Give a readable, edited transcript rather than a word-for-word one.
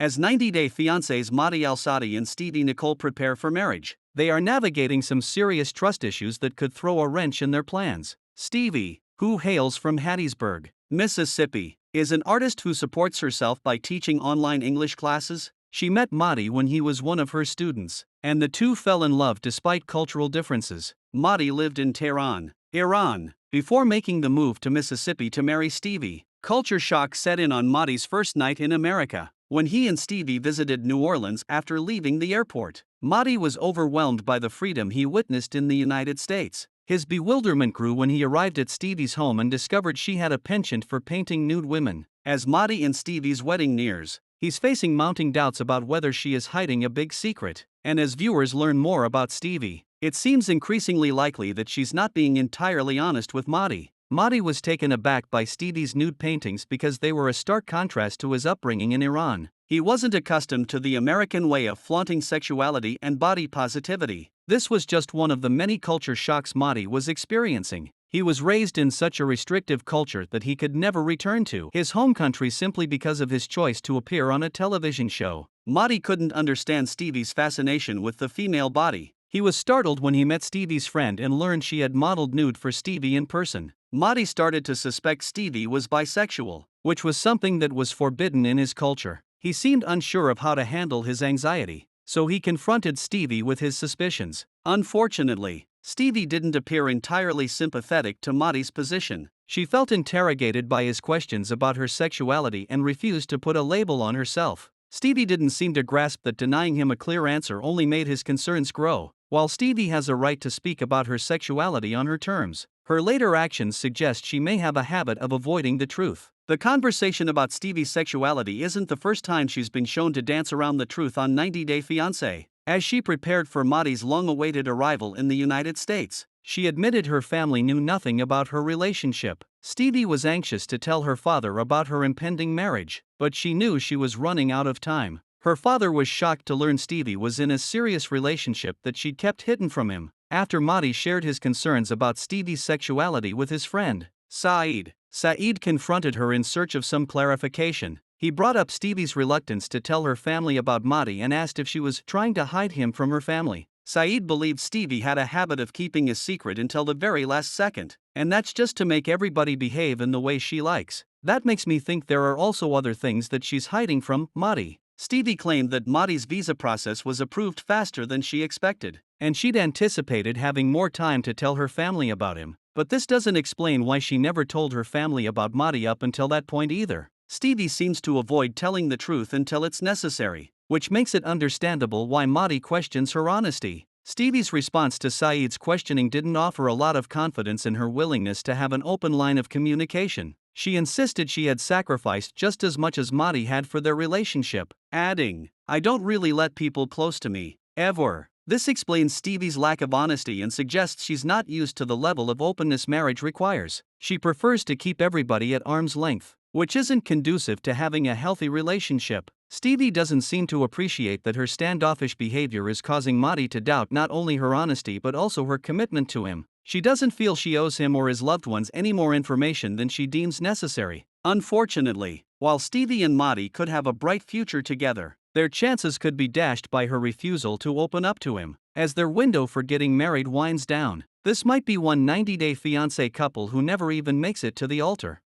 As 90-day fiancés Mahdi Al-Saadi and Stevi Nichole prepare for marriage, they are navigating some serious trust issues that could throw a wrench in their plans. Stevi, who hails from Hattiesburg, Mississippi, is an artist who supports herself by teaching online English classes. She met Mahdi when he was one of her students, and the two fell in love despite cultural differences. Mahdi lived in Tehran, Iran, before making the move to Mississippi to marry Stevi. Culture shock set in on Mahdi's first night in America, when he and Stevi visited New Orleans after leaving the airport. Mahdi was overwhelmed by the freedom he witnessed in the United States. His bewilderment grew when he arrived at Stevi's home and discovered she had a penchant for painting nude women. As Mahdi and Stevi's wedding nears, he's facing mounting doubts about whether she is hiding a big secret. And as viewers learn more about Stevi, it seems increasingly likely that she's not being entirely honest with Mahdi. Mahdi was taken aback by Stevi's nude paintings because they were a stark contrast to his upbringing in Iran. He wasn't accustomed to the American way of flaunting sexuality and body positivity. This was just one of the many culture shocks Mahdi was experiencing. He was raised in such a restrictive culture that he could never return to his home country simply because of his choice to appear on a television show. Mahdi couldn't understand Stevi's fascination with the female body. He was startled when he met Stevi's friend and learned she had modeled nude for Stevi in person. Mahdi started to suspect Stevi was bisexual, which was something that was forbidden in his culture. He seemed unsure of how to handle his anxiety, so he confronted Stevi with his suspicions. Unfortunately, Stevi didn't appear entirely sympathetic to Mahdi's position. She felt interrogated by his questions about her sexuality and refused to put a label on herself. Stevi didn't seem to grasp that denying him a clear answer only made his concerns grow. While Stevi has a right to speak about her sexuality on her terms, her later actions suggest she may have a habit of avoiding the truth. The conversation about Stevi's sexuality isn't the first time she's been shown to dance around the truth on 90-Day Fiancé. As she prepared for Mahdi's long-awaited arrival in the United States, she admitted her family knew nothing about her relationship. Stevi was anxious to tell her father about her impending marriage, but she knew she was running out of time. Her father was shocked to learn Stevi was in a serious relationship that she'd kept hidden from him. After Mahdi shared his concerns about Stevi's sexuality with his friend, Saeed confronted her in search of some clarification. He brought up Stevi's reluctance to tell her family about Mahdi and asked if she was trying to hide him from her family. Saeed believed Stevi had a habit of keeping a secret until the very last second, and that's just to make everybody behave in the way she likes. That makes me think there are also other things that she's hiding from Mahdi. Stevi claimed that Mahdi's visa process was approved faster than she expected, and she'd anticipated having more time to tell her family about him. But this doesn't explain why she never told her family about Mahdi up until that point either. Stevi seems to avoid telling the truth until it's necessary, which makes it understandable why Mahdi questions her honesty. Stevi's response to Saeed's questioning didn't offer a lot of confidence in her willingness to have an open line of communication. She insisted she had sacrificed just as much as Mahdi had for their relationship, adding, "I don't really let people close to me, ever." This explains Stevi's lack of honesty and suggests she's not used to the level of openness marriage requires. She prefers to keep everybody at arm's length, which isn't conducive to having a healthy relationship. Stevi doesn't seem to appreciate that her standoffish behavior is causing Mahdi to doubt not only her honesty but also her commitment to him. She doesn't feel she owes him or his loved ones any more information than she deems necessary. Unfortunately, while Stevi and Mahdi could have a bright future together, their chances could be dashed by her refusal to open up to him. As their window for getting married winds down, this might be one 90-day fiancé couple who never even makes it to the altar.